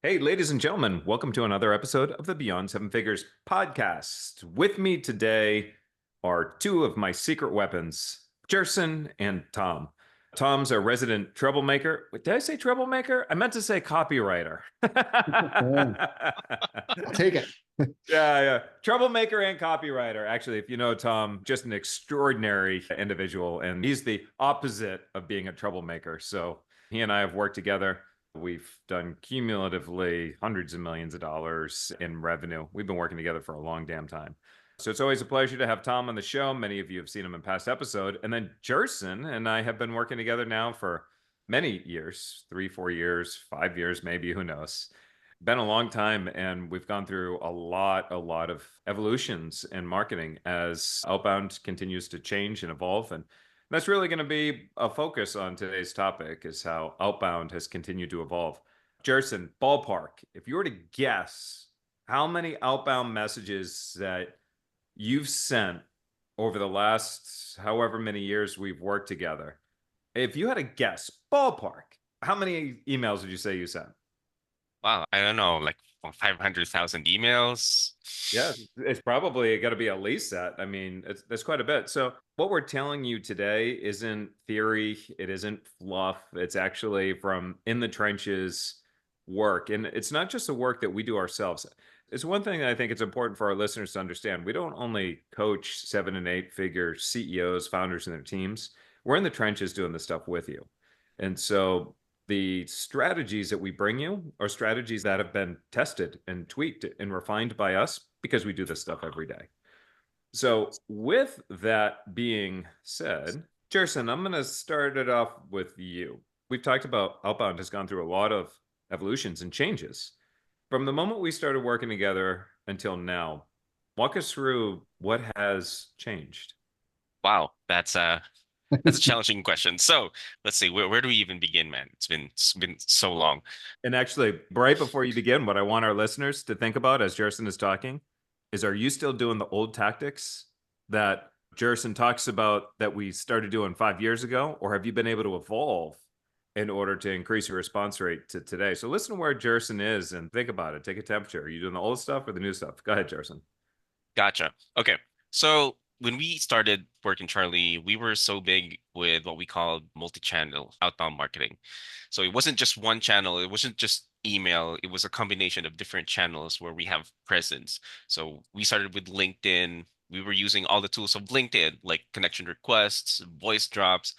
Hey, ladies and gentlemen, welcome to another episode of the Beyond Seven Figures podcast. With me today are two of my secret weapons, Jerson and Tom. Tom's a resident troublemaker. Wait, did I say troublemaker? I meant to say copywriter. Yeah, I'll take it. Yeah. Troublemaker and copywriter. Actually, if you know Tom, just an extraordinary individual, and he's the opposite of being a troublemaker. So he and I have worked together. We've done cumulatively hundreds of millions of dollars in revenue. We've been working together for a long damn time. So it's always a pleasure to have Tom on the show. Many of you have seen him in past episode. And then Jerson and I have been working together now for many years, 3, 4 years, 5 years, maybe, who knows. Been a long time, and we've gone through a lot of evolutions in marketing as Outbound continues to change and evolve. And that's really going to be a focus on today's topic is how Outbound has continued to evolve. Jerson, ballpark, if you were to guess how many outbound messages that you've sent over the last however many years we've worked together, if you had a guess, ballpark, how many emails would you say you sent? Wow, I don't know, like 500,000 emails. Yeah, it's probably got to be at least that. I mean, that's quite a bit. So, what we're telling you today isn't theory, it isn't fluff. It's actually from in the trenches work. And it's not just the work that we do ourselves. It's one thing that I think it's important for our listeners to understand. We don't only coach 7 and 8 figure CEOs, founders, and their teams. We're in the trenches doing this stuff with you. And so, the strategies that we bring you are strategies that have been tested and tweaked and refined by us because we do this stuff every day. So, with that being said, Jerson, I'm going to start it off with you. We've talked about Outbound has gone through a lot of evolutions and changes. From the moment we started working together until now, walk us through what has changed. Wow, that's a challenging question. So let's see, where do we even begin, man? It's been so long. And actually, right before you begin, what I want our listeners to think about as Jerson is talking is, are you still doing the old tactics that Jerson talks about that we started doing 5 years ago? Or have you been able to evolve in order to increase your response rate to today? So listen to where Jerson is and think about it. Take a temperature. Are you doing the old stuff or the new stuff? Go ahead, Jerson. Gotcha. Okay. So when we started working Charlie, we were so big with what we called multi-channel outbound marketing. So it wasn't just one channel, it wasn't just email, it was a combination of different channels where we have presence. So we started with LinkedIn. We were using all the tools of LinkedIn, like connection requests, voice drops.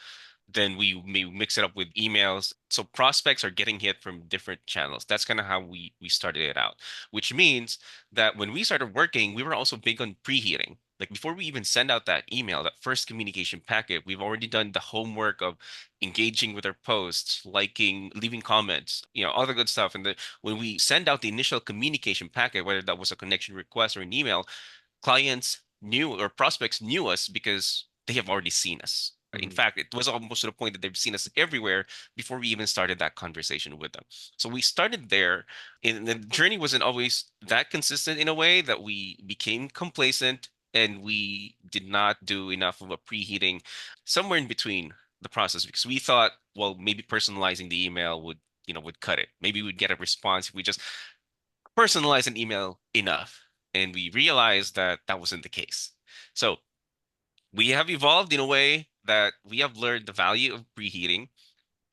Then we may mix it up with emails. So prospects are getting hit from different channels. That's kind of how we started it out, which means that when we started working, we were also big on preheating. Like before we even send out that email, that first communication packet, we've already done the homework of engaging with our posts, liking, leaving comments, all the good stuff. And when we send out the initial communication packet, whether that was a connection request or an email, clients knew or prospects knew us because they have already seen us. In Mhm. fact, it was almost to the point that they've seen us everywhere before we even started that conversation with them. So we started there, and the journey wasn't always that consistent in a way that we became complacent and we did not do enough of a preheating somewhere in between the process because we thought, well, maybe personalizing the email would cut it. Maybe we'd get a response if we just personalize an email enough. And we realized that that wasn't the case. So we have evolved in a way that we have learned the value of preheating,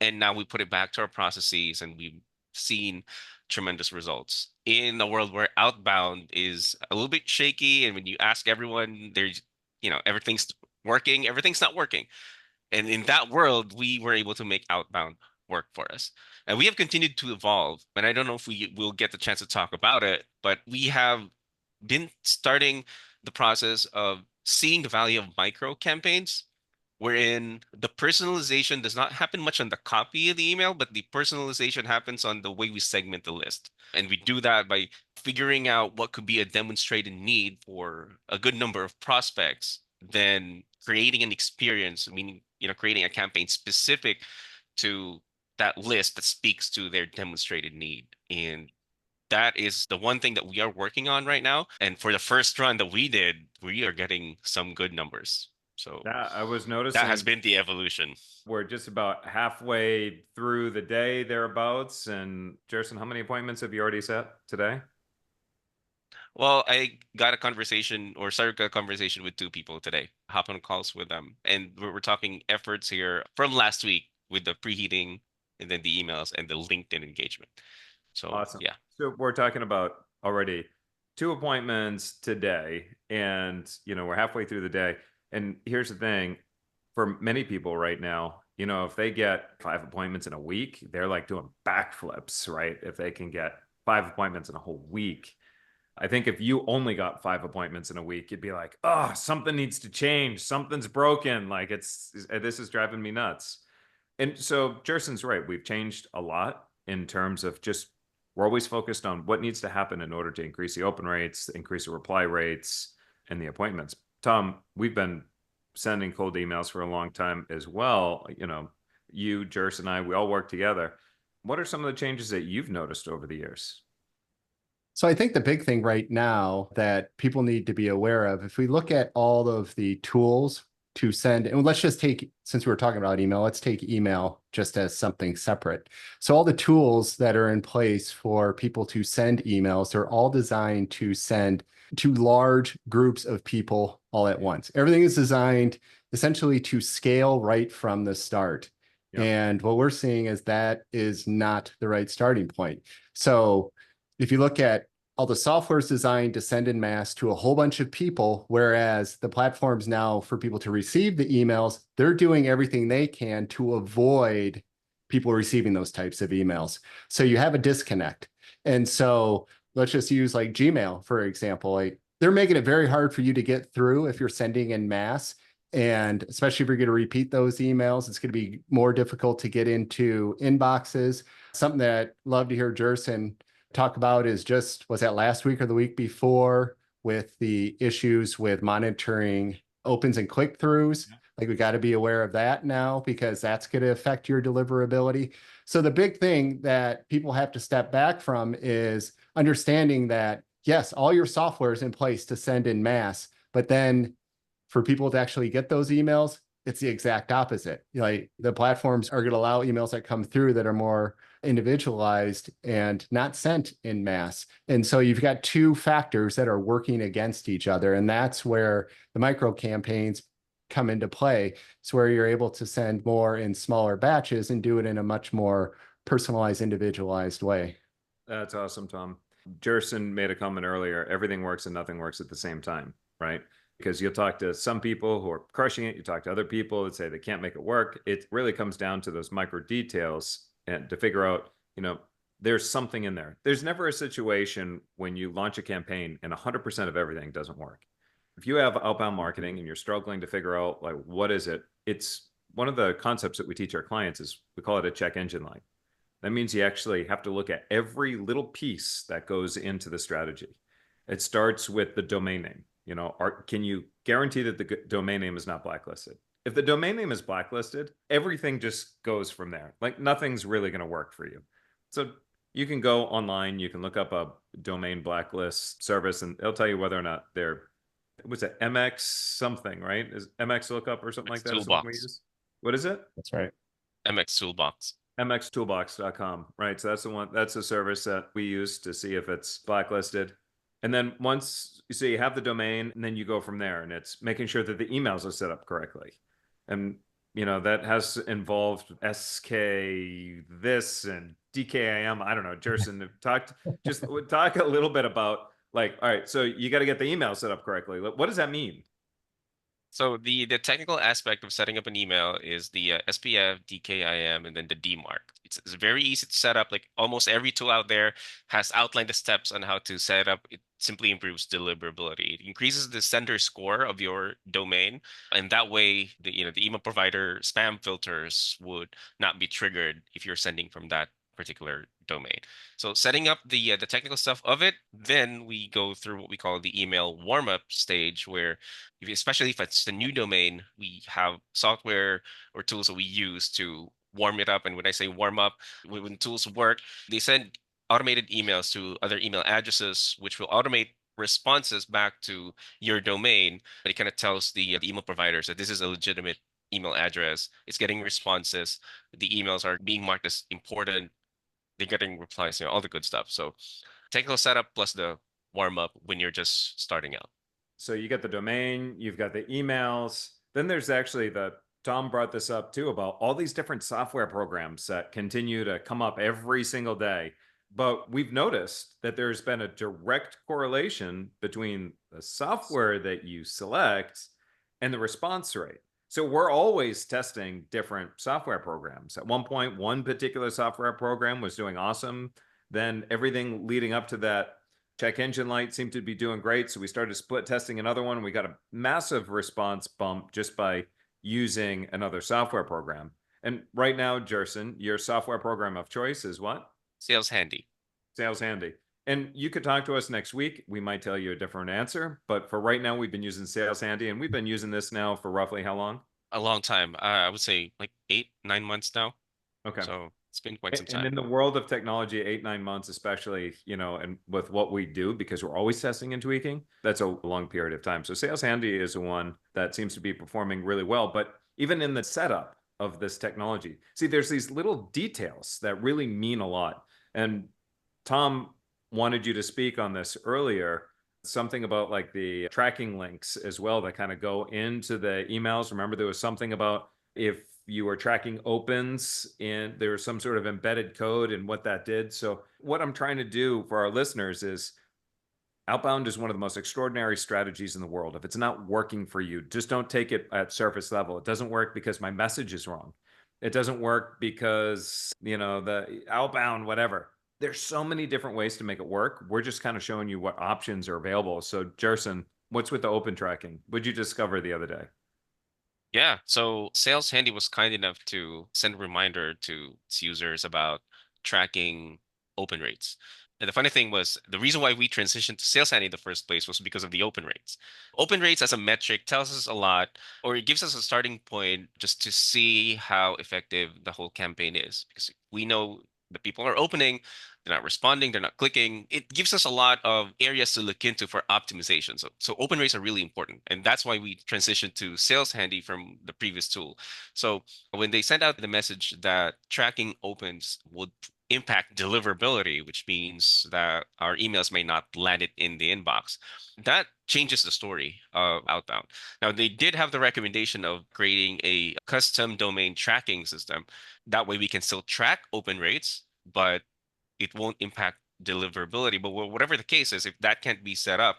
and now we put it back to our processes, and we've seen tremendous results in a world where outbound is a little bit shaky. And when you ask everyone, there's, everything's working, everything's not working. And in that world, we were able to make outbound work for us. And we have continued to evolve. And I don't know if we will get the chance to talk about it, but we have been starting the process of seeing the value of micro campaigns, wherein the personalization does not happen much on the copy of the email, but the personalization happens on the way we segment the list. And we do that by figuring out what could be a demonstrated need for a good number of prospects, then creating an experience, meaning, creating a campaign specific to that list that speaks to their demonstrated need. And that is the one thing that we are working on right now. And for the first run that we did, we are getting some good numbers. So That I was that has noticing been the evolution. we're just about halfway through the day thereabouts. And Jerson, how many appointments have you already set today? Well, I got a conversation or started a conversation with two people today. Hop on calls with them, and we're talking efforts here from last week with the preheating and then the emails and the LinkedIn engagement. So Awesome. yeah. So we're talking about already two appointments today, and we're halfway through the day. And here's the thing, for many people right now, if they get 5 appointments in a week, they're like doing backflips, right? If they can get 5 appointments in a whole week. I think if you only got 5 appointments in a week, you'd be like, oh, something needs to change. Something's broken. Like this is driving me nuts. And so Jerson's right. We've changed a lot in terms of just we're always focused on what needs to happen in order to increase the open rates, increase the reply rates, and the appointments. Tom, we've been sending cold emails for a long time as well. You, Jerson, and I, we all work together. What are some of the changes that you've noticed over the years? So I think the big thing right now that people need to be aware of, if we look at all of the tools to send, and let's just take, since we were talking about email, let's take email just as something separate. So all the tools that are in place for people to send emails, they're all designed to send to large groups of people all at once. Everything is designed essentially to scale right from the start. Yeah. And what we're seeing is that is not the right starting point. So if you look at all the software is designed to send in mass to a whole bunch of people, whereas the platforms now for people to receive the emails, they're doing everything they can to avoid people receiving those types of emails. So you have a disconnect. And so let's just use like Gmail, for example. Like they're making it very hard for you to get through if you're sending in mass. And especially if you're going to repeat those emails, it's going to be more difficult to get into inboxes. Something that I'd love to hear Jerson talk about is just, was that last week or the week before, with the issues with monitoring opens and click-throughs. Like we got to be aware of that now because that's going to affect your deliverability. So the big thing that people have to step back from is understanding that, yes, all your software is in place to send in mass, but then for people to actually get those emails, it's the exact opposite. Like the platforms are going to allow emails that come through that are more individualized and not sent in mass. And so you've got two factors that are working against each other. And that's where the micro campaigns come into play. It's where you're able to send more in smaller batches and do it in a much more personalized, individualized way. That's awesome, Tom. Jerson made a comment earlier, everything works and nothing works at the same time, right? Because you'll talk to some people who are crushing it, you talk to other people that say they can't make it work. It really comes down to those micro details and to figure out, there's something in there. There's never a situation when you launch a campaign and 100% of everything doesn't work. If you have outbound marketing and you're struggling to figure out like what is it, it's one of the concepts that we teach our clients is we call it a check engine light. That means you actually have to look at every little piece that goes into the strategy. It starts with the domain name. Can you guarantee that the domain name is not blacklisted? If the domain name is blacklisted, everything just goes from there. Like nothing's really going to work for you. So you can go online, you can look up a domain blacklist service, and it'll tell you whether or not they're, what's it, MX something, right? Is MX lookup or something MX like that is the one we Toolbox. use? What is it? That's right. MX Toolbox. mxtoolbox.com, right? So that's the one, that's the service that we use to see if it's blacklisted. And then once you see you have the domain, and then you go from there, and it's making sure that the emails are set up correctly. And that has involved SK this and DKIM. I don't know, Jerson, talk a little bit about like, all right, so you got to get the email set up correctly. What does that mean? So the technical aspect of setting up an email is the SPF, DKIM, and then the DMARC. It's very easy to set up. Like almost every tool out there has outlined the steps on how to set it up. It simply improves deliverability. It increases the sender score of your domain, and that way the email provider spam filters would not be triggered if you're sending from that particular domain. So setting up the technical stuff of it, then we go through what we call the email warm-up stage, where especially if it's the new domain, we have software or tools that we use to warm it up. And when I say warm up, when tools work, they send automated emails to other email addresses, which will automate responses back to your domain. It kind of tells the email providers that this is a legitimate email address. It's getting responses. The emails are being marked as important. They're getting replies, all the good stuff. So technical setup plus the warm up when you're just starting out. So you get the domain, you've got the emails. Then there's actually Tom brought this up too about all these different software programs that continue to come up every single day. But we've noticed that there's been a direct correlation between the software that you select and the response rate. So we're always testing different software programs. At one point, one particular software program was doing awesome. Then everything leading up to that check engine light seemed to be doing great. So we started split testing another one. We got a massive response bump just by using another software program. And right now, Jerson, your software program of choice is what? Sales Handy. Sales Handy. And you could talk to us next week. We might tell you a different answer. But for right now, we've been using Sales Handy, and we've been using this now for roughly how long? A long time. I would say like 8, 9 months now. Okay. So it's been quite some And in time. the world of technology, 8, 9 months, especially, and with what we do, because we're always testing and tweaking, that's a long period of time. So Sales Handy is the one that seems to be performing really well. But even in the setup of this technology, see, there's these little details that really mean a lot. And Tom wanted you to speak on this earlier, something about like the tracking links as well that kind of go into the emails. Remember, there was something about if you were tracking opens and there was some sort of embedded code and what that did. So what I'm trying to do for our listeners is Outbound is one of the most extraordinary strategies in the world. If it's not working for you, just don't take it at surface level. It doesn't work because my message is wrong. It doesn't work because, the outbound, whatever. There's so many different ways to make it work. We're just kind of showing you what options are available. So, Jerson, what's with the open tracking? What'd you discover the other day? Yeah, so Sales Handy was kind enough to send a reminder to its users about tracking open rates. And the funny thing was, the reason why we transitioned to Sales Handy in the first place was because of the open rates. Open rates as a metric tells us a lot, or it gives us a starting point just to see how effective the whole campaign is. Because we know the people are opening, they're not responding, they're not clicking. It gives us a lot of areas to look into for optimization. So open rates are really important. And that's why we transitioned to Sales Handy from the previous tool. So when they sent out the message that tracking opens would impact deliverability, which means that our emails may not land it in the inbox, that changes the story of Outbound. Now, they did have the recommendation of creating a custom domain tracking system. That way we can still track open rates, but it won't impact deliverability. But whatever the case is, if that can't be set up,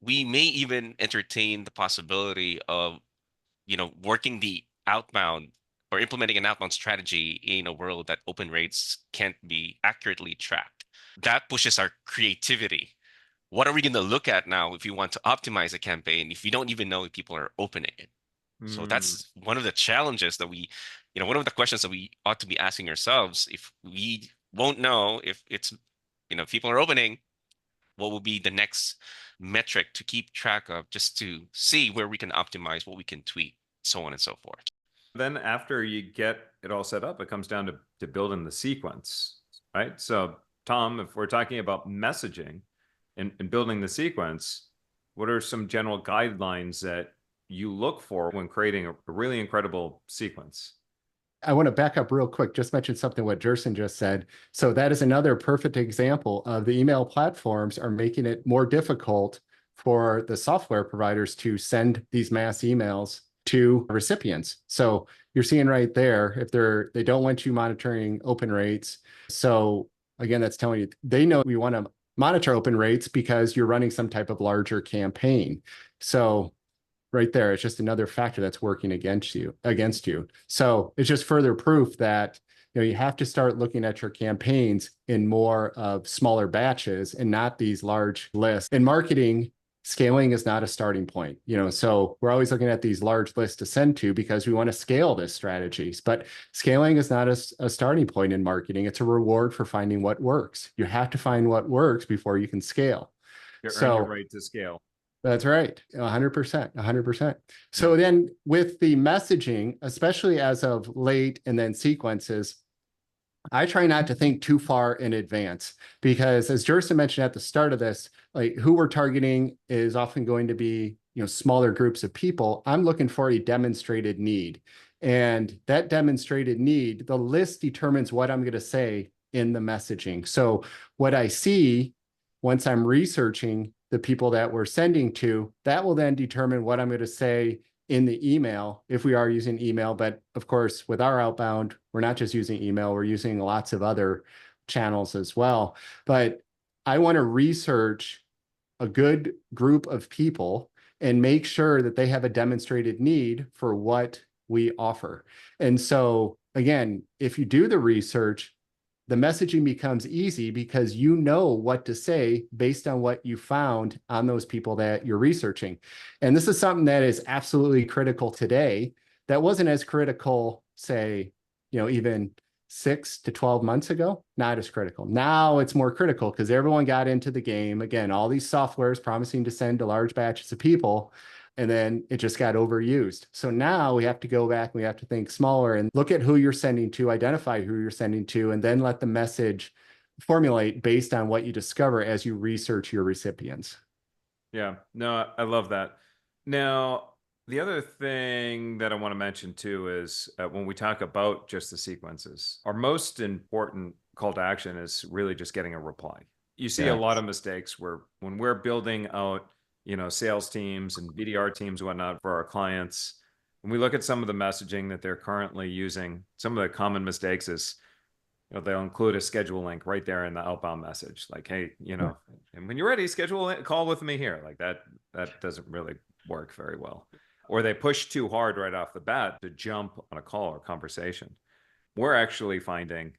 we may even entertain the possibility of, working the outbound or implementing an outbound strategy in a world that open rates can't be accurately tracked. That pushes our creativity. What are we going to look at now if you want to optimize a campaign if you don't even know if people are opening it? So Hmm. that's one of the challenges that one of the questions that we ought to be asking ourselves. If we won't know if it's, if people are opening, what will be the next metric to keep track of just to see where we can optimize, what we can tweak, so on and so forth. Then after you get it all set up, it comes down to building the sequence, right? So, Tom, if we're talking about messaging and building the sequence, what are some general guidelines that you look for when creating a really incredible sequence? I want to back up real quick, just mention something what Jerson just said. So that is another perfect example of the email platforms are making it more difficult for the software providers to send these mass emails to recipients. So you're seeing right there, if they don't want you monitoring open rates. So again, that's telling you they know we want to monitor open rates because you're running some type of larger campaign. So right there, it's just another factor that's working against you. So it's just further proof that you have to start looking at your campaigns in more of smaller batches and not these large lists. In marketing, scaling is not a starting point. So we're always looking at these large lists to send to because we want to scale this strategies. But scaling is not a starting point in marketing. It's a reward for finding what works. You have to find what works before you can scale. To earn your So right to scale. that's right. 100%, 100%. So Yeah. then with the messaging, especially as of late and then sequences, I try not to think too far in advance because, as Jerson mentioned at the start of this, like who we're targeting is often going to be, smaller groups of people. I'm looking for a demonstrated need. And that demonstrated need, the list determines what I'm going to say in the messaging. So what I see once I'm researching the people that we're sending to, that will then determine what I'm going to say in the email if we are using email. But of course, with our outbound, we're not just using email, we're using lots of other channels as well. But I want to research a good group of people and make sure that they have a demonstrated need for what we offer. And so again, if you do the research, the messaging becomes easy because you know what to say based on what you found on those people that you're researching. And this is something that is absolutely critical today. That wasn't as critical, say, even 6 to 12 months ago, not as critical. Now it's more critical because everyone got into the game. Again, all these softwares promising to send to large batches of people, and then it just got overused. So now we have to go back, we have to think smaller and look at who you're sending to, identify who you're sending to, and then let the message formulate based on what you discover as you research your recipients. Yeah, no, I love that. Now, the other thing that I want to mention too is when we talk about just the sequences, our most important call to action is really just getting a reply. You see a lot of mistakes where when we're building out, sales teams and BDR teams and whatnot for our clients, when we look at some of the messaging that they're currently using, some of the common mistakes is, they'll include a schedule link right there in the outbound message. Like, hey, and when you're ready, schedule a call with me here. Like that doesn't really work very well. Or they push too hard right off the bat to jump on a call or conversation. We're actually finding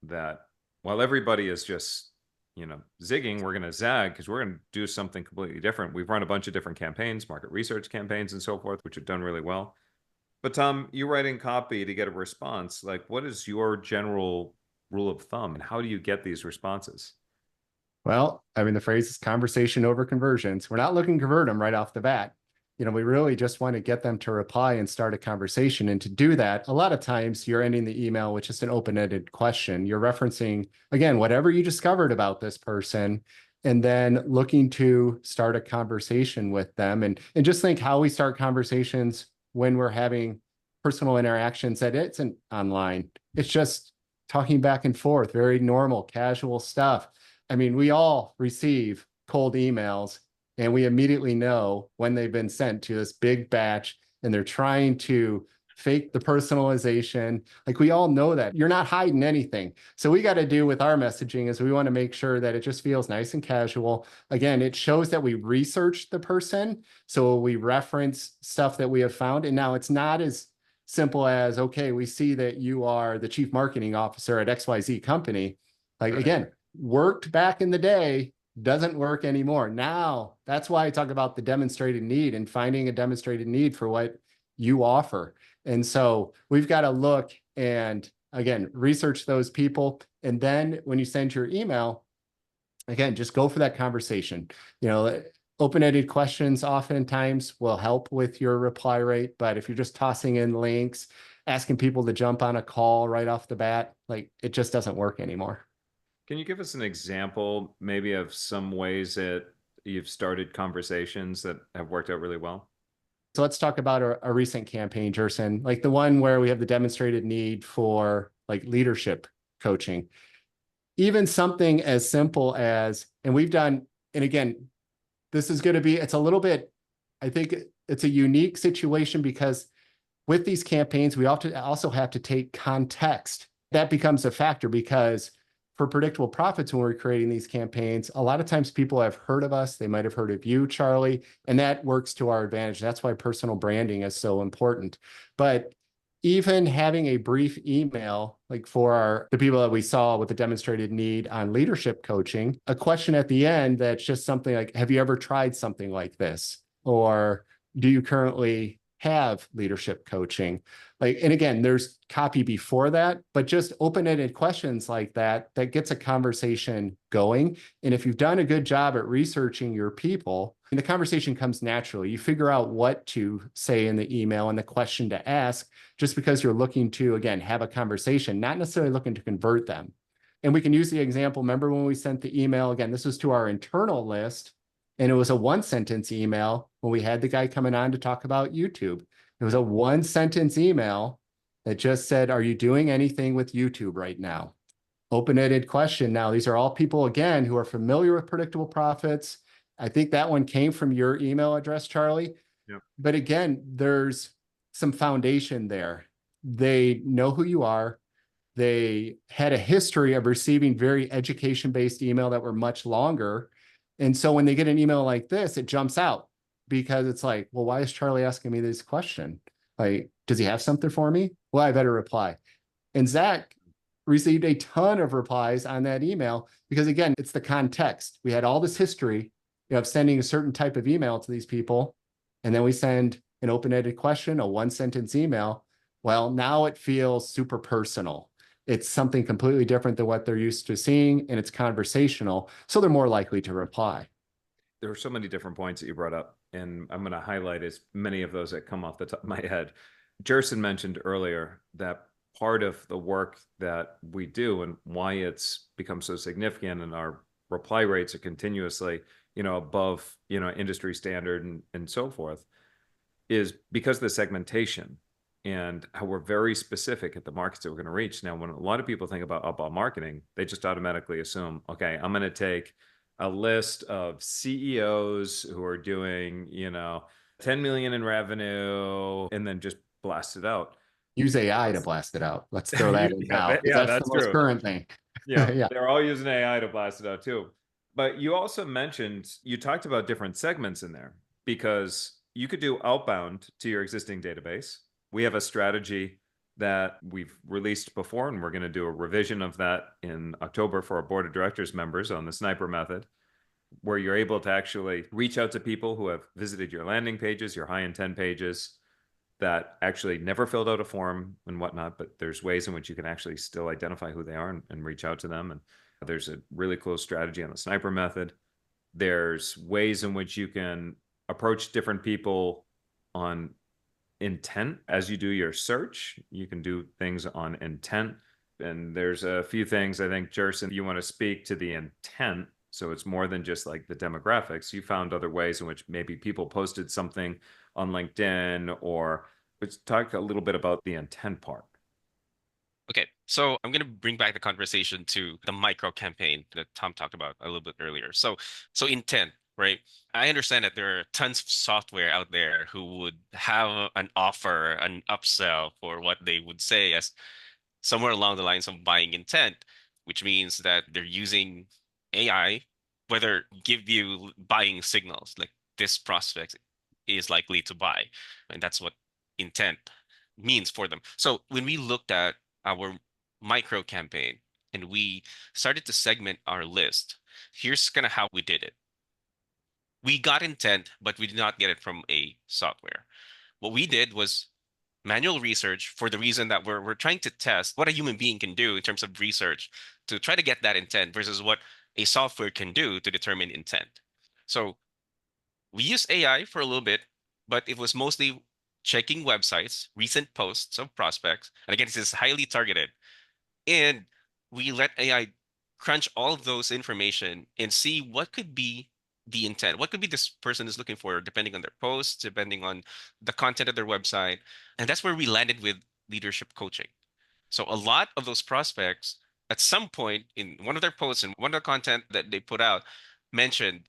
that while everybody is just, zigging, we're going to zag because we're going to do something completely different. We've run a bunch of different campaigns, market research campaigns and so forth, which have done really well. But Tom, you writing copy to get a response. Like, what is your general rule of thumb and how do you get these responses? Well, I mean, the phrase is conversation over conversions. We're not looking to convert them right off the bat. We really just want to get them to reply and start a conversation. And to do that, a lot of times you're ending the email with just an open-ended question. You're referencing, again, whatever you discovered about this person, and then looking to start a conversation with them. And just think how we start conversations when we're having personal interactions that isn't online. It's just talking back and forth, very normal, casual stuff. I mean, we all receive cold emails and we immediately know when they've been sent to this big batch and they're trying to fake the personalization. Like we all know that you're not hiding anything. So we got to do with our messaging is we want to make sure that it just feels nice and casual. Again, it shows that we researched the person. So we reference stuff that we have found. And now it's not as simple as, okay, we see that you are the chief marketing officer at XYZ company. Like, again, worked back in the day, doesn't work anymore. Now, that's why I talk about the demonstrated need and finding a demonstrated need for what you offer. And so we've got to look and, again, research those people. And then when you send your email, again, just go for that conversation. Open-ended questions oftentimes will help with your reply rate. But if you're just tossing in links, asking people to jump on a call right off the bat, like it just doesn't work anymore. Can you give us an example maybe of some ways that you've started conversations that have worked out really well? So let's talk about a recent campaign, Jerson, like the one where we have the demonstrated need for like leadership coaching. Even something as simple as, and we've done, and again, this is going to be, it's a little bit, I think it's a unique situation because with these campaigns, we also have to take context. That becomes a factor because for predictable profits, when we're creating these campaigns, a lot of times people have heard of us. They might have heard of you, Charlie, and that works to our advantage. That's why personal branding is so important. But even having a brief email, like for the people that we saw with the demonstrated need on leadership coaching, a question at the end that's just something like, have you ever tried something like this? Or do you currently have leadership coaching. Like, and again, there's copy before that, but just open-ended questions like that gets a conversation going. And if you've done a good job at researching your people, and the conversation comes naturally, you figure out what to say in the email and the question to ask, just because you're looking to, again, have a conversation, not necessarily looking to convert them. And we can use the example, remember when we sent the email, again, this was to our internal list, and it was a one-sentence email when we had the guy coming on to talk about YouTube. It was a one-sentence email that just said, are you doing anything with YouTube right now? Open-ended question. Now, these are all people, again, who are familiar with predictable profits. I think that one came from your email address, Charlie. Yep. But again, there's some foundation there. They know who you are. They had a history of receiving very education-based email that were much longer. And so when they get an email like this, it jumps out because it's like, well, why is Charlie asking me this question? Like, does he have something for me? Well, I better reply. And Zach received a ton of replies on that email because, again, it's the context. We had all this history of sending a certain type of email to these people. And then we send an open-ended question, a one-sentence email. Well, now it feels super personal. It's something completely different than what they're used to seeing, and it's conversational, so they're more likely to reply. There are so many different points that you brought up, and I'm going to highlight as many of those that come off the top of my head. Jerson mentioned earlier that part of the work that we do and why it's become so significant and our reply rates are continuously, above, industry standard and so forth, is because of the segmentation and how we're very specific at the markets that we're going to reach. Now, when a lot of people think about outbound marketing, they just automatically assume, okay, I'm going to take a list of CEOs who are doing, 10 million in revenue and then just blast it out. Use AI to blast it out. Let's throw that in now. Yeah, that's the most true. current thing. Yeah, they're all using AI to blast it out too. But you also mentioned, you talked about different segments in there because you could do outbound to your existing database. We have a strategy that we've released before, and we're going to do a revision of that in October for our board of directors members on the sniper method, where you're able to actually reach out to people who have visited your landing pages, your high intent pages, that actually never filled out a form and whatnot, but there's ways in which you can actually still identify who they are and reach out to them. And there's a really cool strategy on the sniper method. There's ways in which you can approach different people on intent as you do your search. You can do things on intent. And there's a few things, I think, Jerson, you want to speak to the intent. So it's more than just like the demographics. You found other ways in which maybe people posted something on LinkedIn, or let's talk a little bit about the intent part. Okay, so I'm going to bring back the conversation to the micro campaign that Tom talked about a little bit earlier. So intent, right? I understand that there are tons of software out there who would have an offer, an upsell for what they would say as somewhere along the lines of buying intent, which means that they're using AI, whether give you buying signals like this prospect is likely to buy. And that's what intent means for them. So when we looked at our micro campaign and we started to segment our list, here's kind of how we did it. We got intent, but we did not get it from a software. What we did was manual research for the reason that we're trying to test what a human being can do in terms of research to try to get that intent versus what a software can do to determine intent. So we used AI for a little bit, but it was mostly checking websites, recent posts of prospects. And again, this is highly targeted. And we let AI crunch all of those information and see what could be the intent. What could be this person is looking for, depending on their posts, depending on the content of their website. And that's where we landed with leadership coaching. So a lot of those prospects, at some point in one of their posts and one of the content that they put out, mentioned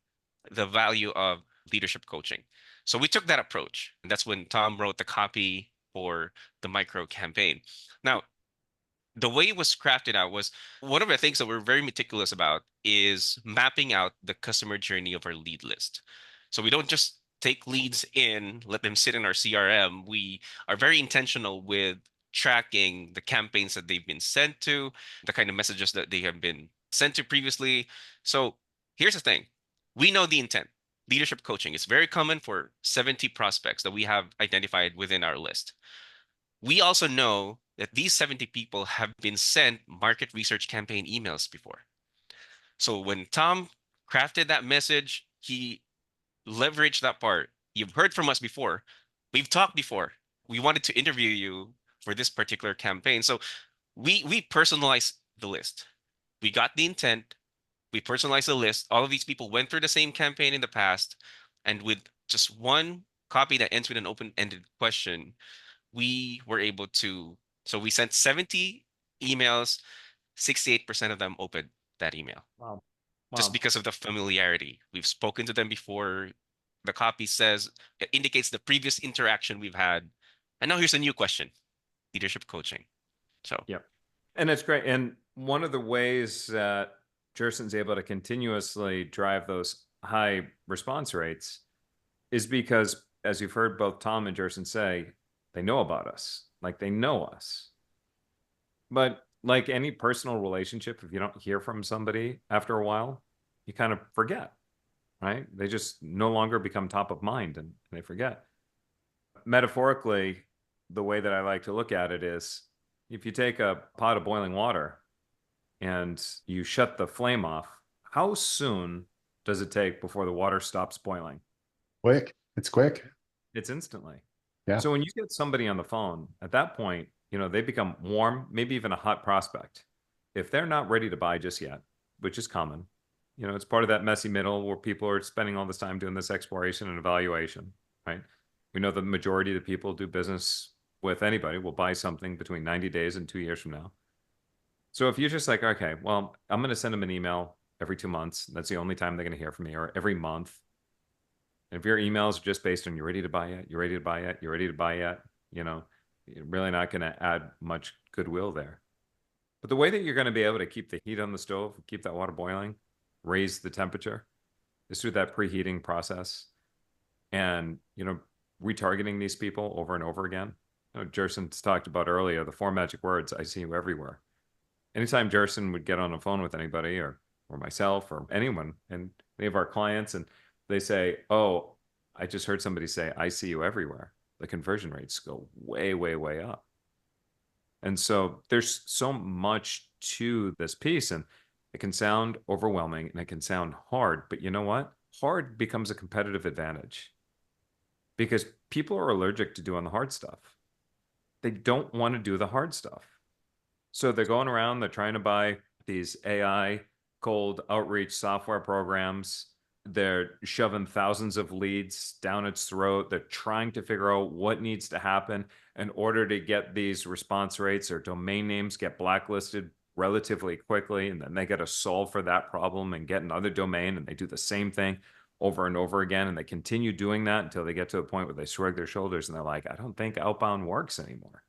the value of leadership coaching. So we took that approach. And that's when Tom wrote the copy for the micro campaign. Now, the way it was crafted out was one of the things that we're very meticulous about is mapping out the customer journey of our lead list. So we don't just take leads in, let them sit in our CRM. We are very intentional with tracking the campaigns that they've been sent to, the kind of messages that they have been sent to previously. So here's the thing. We know the intent. leadership coaching. It's very common for 70 prospects that we have identified within our list. We also know that these 70 people have been sent market research campaign emails before. So when Tom crafted that message, he leveraged that part. You've heard from us before. We've talked before. We wanted to interview you for this particular campaign. So we personalized the list. We got the intent. We personalized the list. All of these people went through the same campaign in the past, and with just one copy that ends with an open-ended question, we were able to. So we sent 70 emails. 68% of them opened that email Wow. just Wow. because of the familiarity. We've spoken to them before. The copy says it indicates the previous interaction we've had. And now here's a new question: leadership coaching. So Yep. And it's great. And one of the ways that Jerson's able to continuously drive those high response rates is because, as you've heard both Tom and Jerson say, they know about us. Like they know us. But like any personal relationship, if you don't hear from somebody after a while, you kind of forget, right? They just no longer become top of mind and they forget. Metaphorically, the way that I like to look at it is if you take a pot of boiling water and you shut the flame off, how soon does it take before the water stops boiling? Quick. It's quick. It's instantly. Yeah. So when you get somebody on the phone, at that point, they become warm, maybe even a hot prospect. If they're not ready to buy just yet, which is common, it's part of that messy middle where people are spending all this time doing this exploration and evaluation, right? We know the majority of the people who do business with anybody will buy something between 90 days and 2 years from now. So if you're just like, okay, well, I'm going to send them an email every 2 months. That's the only time they're going to hear from me, or every month. And if your emails are just based on you're ready to buy it, you're ready to buy it, you're ready to buy it, you're really not going to add much goodwill there. But the way that you're going to be able to keep the heat on the stove, keep that water boiling, raise the temperature is through that preheating process and, retargeting these people over and over again. Jerson's talked about earlier, the 4 magic words, I see you everywhere. Anytime Jerson would get on the phone with anybody or myself or anyone and any of our clients and they say, oh, I just heard somebody say, I see you everywhere, the conversion rates go way, way, way up. And so there's so much to this piece and it can sound overwhelming and it can sound hard, but you know what? Hard becomes a competitive advantage because people are allergic to doing the hard stuff. They don't want to do the hard stuff. So they're going around, they're trying to buy these AI cold outreach software programs. They're shoving thousands of leads down its throat. They're trying to figure out what needs to happen in order to get these response rates or domain names get blacklisted relatively quickly. And then they got to solve for that problem and get another domain. And they do the same thing over and over again. And they continue doing that until they get to a point where they shrug their shoulders and they're like, I don't think Outbound works anymore.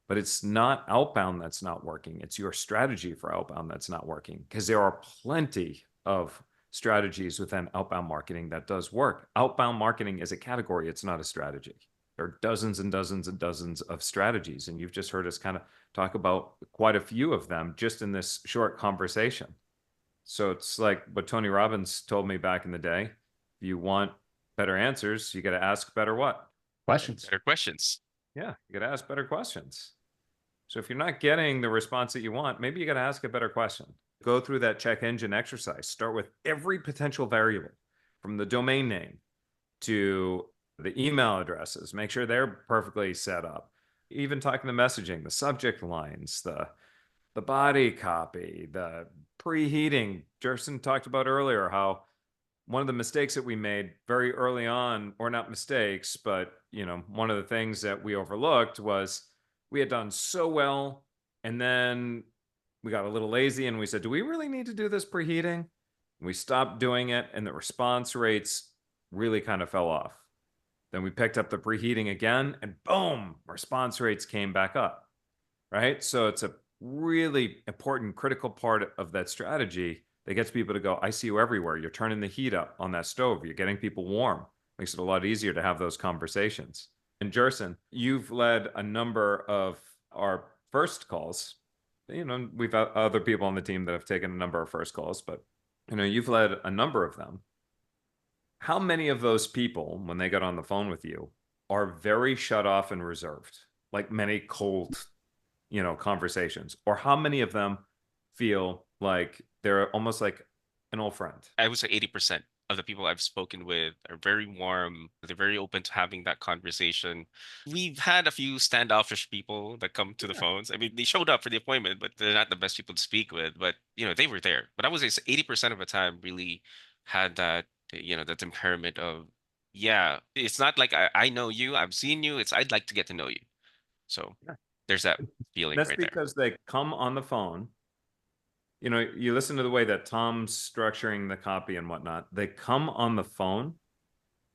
But it's not Outbound that's not working. It's your strategy for Outbound that's not working because there are plenty of strategies within outbound marketing that does work. Outbound marketing is a category. It's not a strategy. There are dozens and dozens and dozens of strategies. And you've just heard us kind of talk about quite a few of them just in this short conversation. So it's like what Tony Robbins told me back in the day. If you want better answers, you got to ask better what? Questions. better questions. Yeah, you got to ask better questions. So if you're not getting the response that you want, maybe you got to ask a better question. Go through that check engine exercise. Start with every potential variable from the domain name to the email addresses. Make sure they're perfectly set up. Even talking the messaging, the subject lines, the body copy, the preheating. Jerson talked about earlier how one of the mistakes that we made very early on, or not mistakes, but one of the things that we overlooked was we had done so well, and then we got a little lazy and we said, do we really need to do this preheating? And we stopped doing it, and the response rates really kind of fell off. Then we picked up the preheating again, and boom, response rates came back up, right? So it's a really important, critical part of that strategy that gets people to go, I see you everywhere. You're turning the heat up on that stove. You're getting people warm. Makes it a lot easier to have those conversations. And Jerson, you've led a number of our first calls. We've had other people on the team that have taken a number of first calls, but you've led a number of them. how many of those people, when they get on the phone with you, are very shut off and reserved, like many cold, conversations? Or how many of them feel like they're almost like an old friend? I would say 80% of the people I've spoken with are very warm. They're very open to having that conversation. We've had a few standoffish people that come to the Yeah. phones. I mean, they showed up for the appointment, but they're not the best people to speak with. But, they were there. But I would say 80% of the time really had that, that temperament of, yeah, it's not like I know you, I've seen you. It's I'd like to get to know you. So Yeah. there's that feeling That's right there. because they come on the phone. You listen to the way that Tom's structuring the copy and whatnot. They come on the phone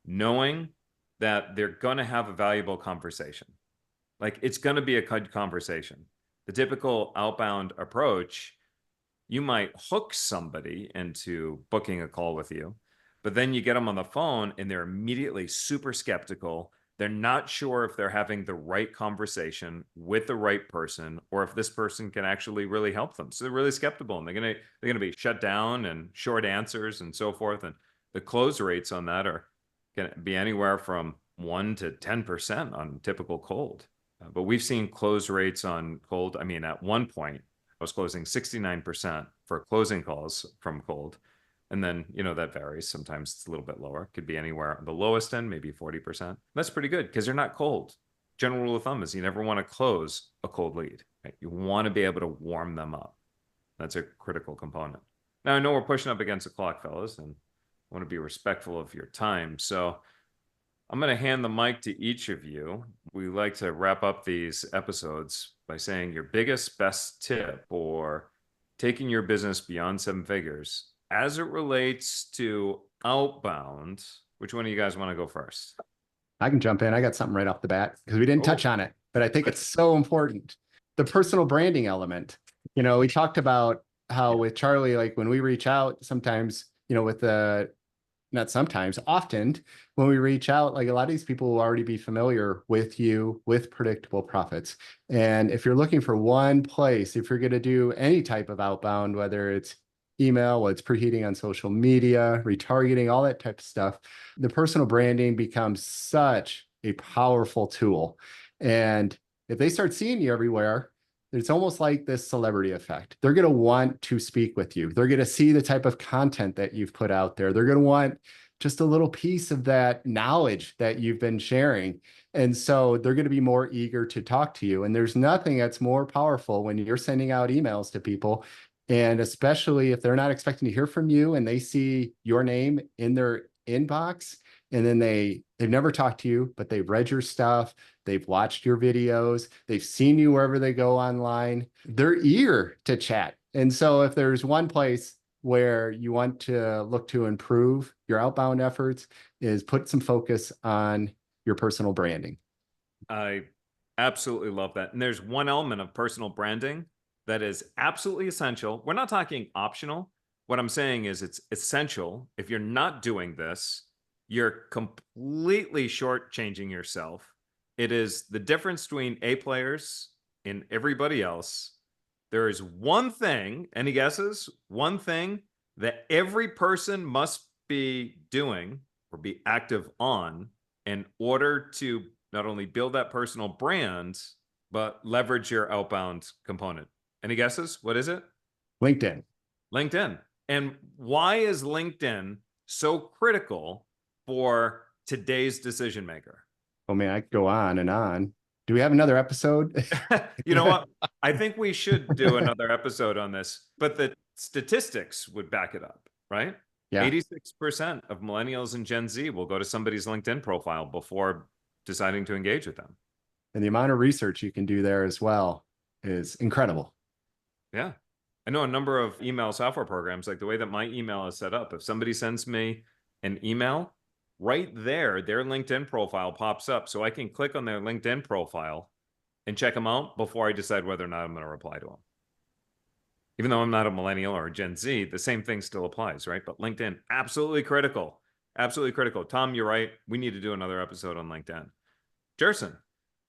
knowing that they're going to have a valuable conversation. Like it's going to be a good conversation. The typical outbound approach, you might hook somebody into booking a call with you, but then you get them on the phone and they're immediately super skeptical. They're not sure if they're having the right conversation with the right person or if this person can actually really help them. So they're really skeptical and they're gonna be shut down and short answers and so forth. And the close rates on that are going to be anywhere from 1 to 10% on typical cold. But we've seen close rates on cold. I mean, at one point, I was closing 69% for closing calls from cold. And then, that varies. Sometimes it's a little bit lower. It could be anywhere the lowest end, maybe 40%. That's pretty good because they're not cold. General rule of thumb is you never want to close a cold lead. Right? You want to be able to warm them up. That's a critical component. Now, I know we're pushing up against the clock, fellas, and I want to be respectful of your time. So I'm going to hand the mic to each of you. We like to wrap up these episodes by saying your biggest, best tip for taking your business beyond seven figures as it relates to outbound. Which one of you guys want to go first? I can jump in. I got something right off the bat because we didn't Oh, touch on it, but I think it's so important. The personal branding element. We talked about how yeah. with Charlie, like when we reach out, sometimes, with the not sometimes, often when we reach out, like a lot of these people will already be familiar with you with predictable profits. And if you're looking for one place, if you're going to do any type of outbound, whether it's email, whether it's preheating on social media, retargeting, all that type of stuff, the personal branding becomes such a powerful tool. And if they start seeing you everywhere, it's almost like this celebrity effect. They're going to want to speak with you. They're going to see the type of content that you've put out there. They're going to want just a little piece of that knowledge that you've been sharing. And so they're going to be more eager to talk to you. And there's nothing that's more powerful when you're sending out emails to people. And especially if they're not expecting to hear from you and they see your name in their inbox, and then they've never talked to you, but they've read your stuff, they've watched your videos, they've seen you wherever they go online, they're eager to chat. And so if there's one place where you want to look to improve your outbound efforts, is put some focus on your personal branding. I absolutely love that. And there's one element of personal branding that is absolutely essential. We're not talking optional. What I'm saying is it's essential. If you're not doing this, you're completely shortchanging yourself. It is the difference between A players and everybody else. There is one thing, any guesses? One thing that every person must be doing or be active on in order to not only build that personal brand, but leverage your outbound component. Any guesses? What is it? LinkedIn. LinkedIn. And why is LinkedIn so critical for today's decision maker? Oh man, I could go on and on. Do we have another episode? You know what? I think we should do another episode on this, but the statistics would back it up, right? Yeah. 86% of millennials and Gen Z will go to somebody's LinkedIn profile before deciding to engage with them. And the amount of research you can do there as well is incredible. Yeah. I know a number of email software programs, like the way that my email is set up. If somebody sends me an email, right there, their LinkedIn profile pops up. So I can click on their LinkedIn profile and check them out before I decide whether or not I'm going to reply to them. Even though I'm not a millennial or a Gen Z, the same thing still applies, right? But LinkedIn, absolutely critical. Absolutely critical. Tom, you're right. We need to do another episode on LinkedIn. Jerson,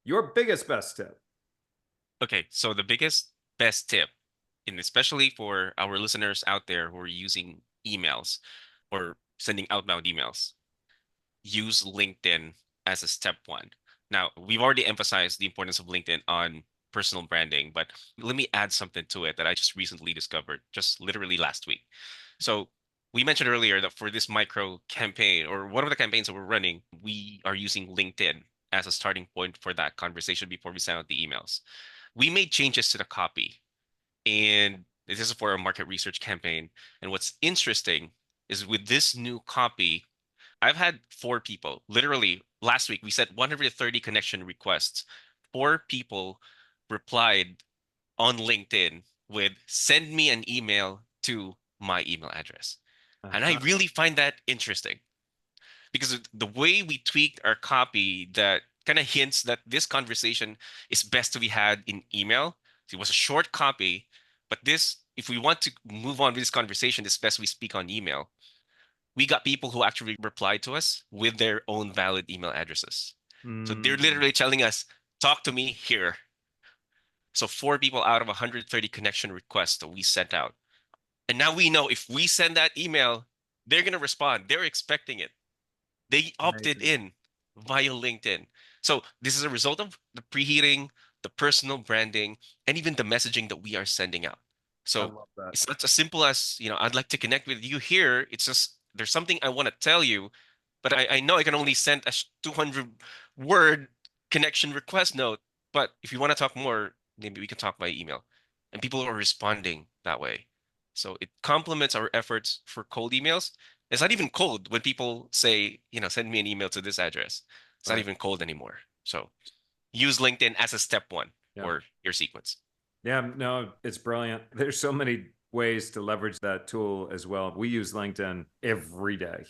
your biggest best tip. Okay, so the biggest, best tip, and especially for our listeners out there who are using emails or sending outbound emails, use LinkedIn as a step one. Now, we've already emphasized the importance of LinkedIn on personal branding, but let me add something to it that I just recently discovered, just literally last week. So we mentioned earlier that for this micro campaign or one of the campaigns that we're running, we are using LinkedIn as a starting point for that conversation before we send out the emails. We made changes to the copy, and this is for a market research campaign. And what's interesting is with this new copy, I've had 4 people, literally last week, we sent 130 connection requests. 4 people replied on LinkedIn with send me an email to my email address. And I Uh-huh. really find that interesting because of the way we tweaked our copy that kind of hints that this conversation is best to be had in email. So it was a short copy, but this, if we want to move on with this conversation, it's best we speak on email. We got people who actually replied to us with their own valid email addresses. So they're Mm, literally telling us, talk to me here. So 4 people out of 130 connection requests that we sent out. And now we know if we send that email, they're going to respond. They're expecting it. They opted amazing. in via LinkedIn. So this is a result of the preheating, the personal branding, and even the messaging that we are sending out. I So love that. it's not as simple as, I'd like to connect with you here. It's just there's something I want to tell you, but I know I can only send a 200 word connection request note. But if you want to talk more, maybe we can talk by email. And people are responding that way. So it complements our efforts for cold emails. It's not even cold when people say, send me an email to this address. It's not Right. even cold anymore. So use LinkedIn as a step one Yeah. for your sequence. Yeah, no, it's brilliant. There's so many ways to leverage that tool as well. We use LinkedIn every day.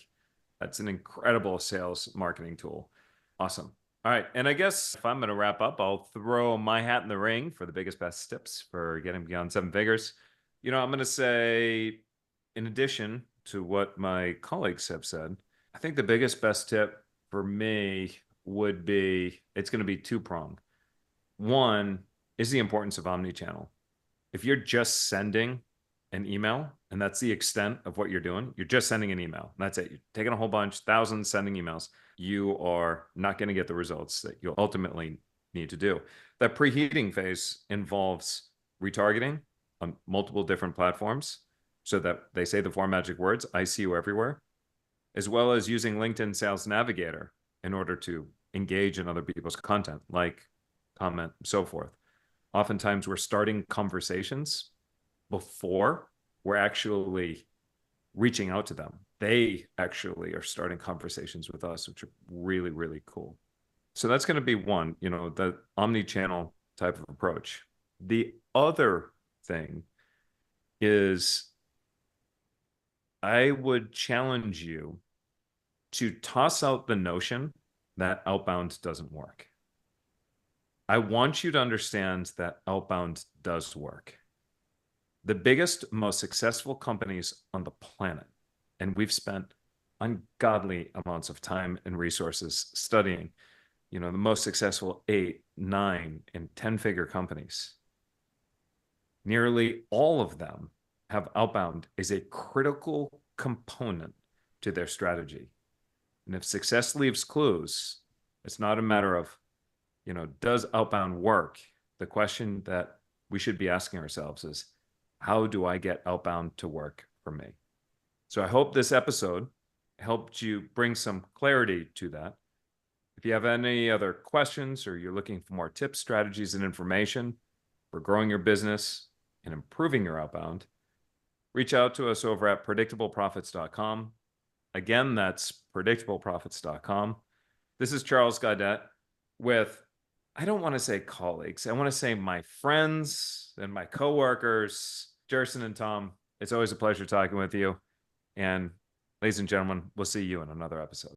That's an incredible sales marketing tool. Awesome. All right. And I guess if I'm going to wrap up, I'll throw my hat in the ring for the biggest, best tips for getting beyond 7 figures. I'm going to say, in addition to what my colleagues have said, I think the biggest, best tip for me would be it's going to be two-pronged. One is the importance of omnichannel. If you're just sending an email and that's the extent of what you're doing, you're just sending an email. That's it. You're taking a whole bunch, thousands, sending emails. You are not going to get the results that you'll ultimately need to do. That preheating phase involves retargeting on multiple different platforms so that they say the 4 magic words, I see you everywhere, as well as using LinkedIn Sales Navigator in order to engage in other people's content, like comment, so forth. Oftentimes we're starting conversations before we're actually reaching out to them. They actually are starting conversations with us, which are really, really cool. So that's going to be one, the omni-channel type of approach. The other thing is I would challenge you to toss out the notion that outbound doesn't work. I want you to understand that outbound does work. The biggest, most successful companies on the planet, and we've spent ungodly amounts of time and resources studying, the most successful 8, 9, and 10-figure companies. Nearly all of them have outbound as a critical component to their strategy. And if success leaves clues, it's not a matter of, does outbound work? The question that we should be asking ourselves is, how do I get outbound to work for me? So I hope this episode helped you bring some clarity to that. If you have any other questions or you're looking for more tips, strategies, and information for growing your business and improving your outbound, reach out to us over at predictableprofits.com. Again, that's predictableprofits.com. This is Charles Gaudet with, I don't want to say colleagues, I want to say my friends and my coworkers, Jerson and Tom. It's always a pleasure talking with you. And ladies and gentlemen, we'll see you in another episode.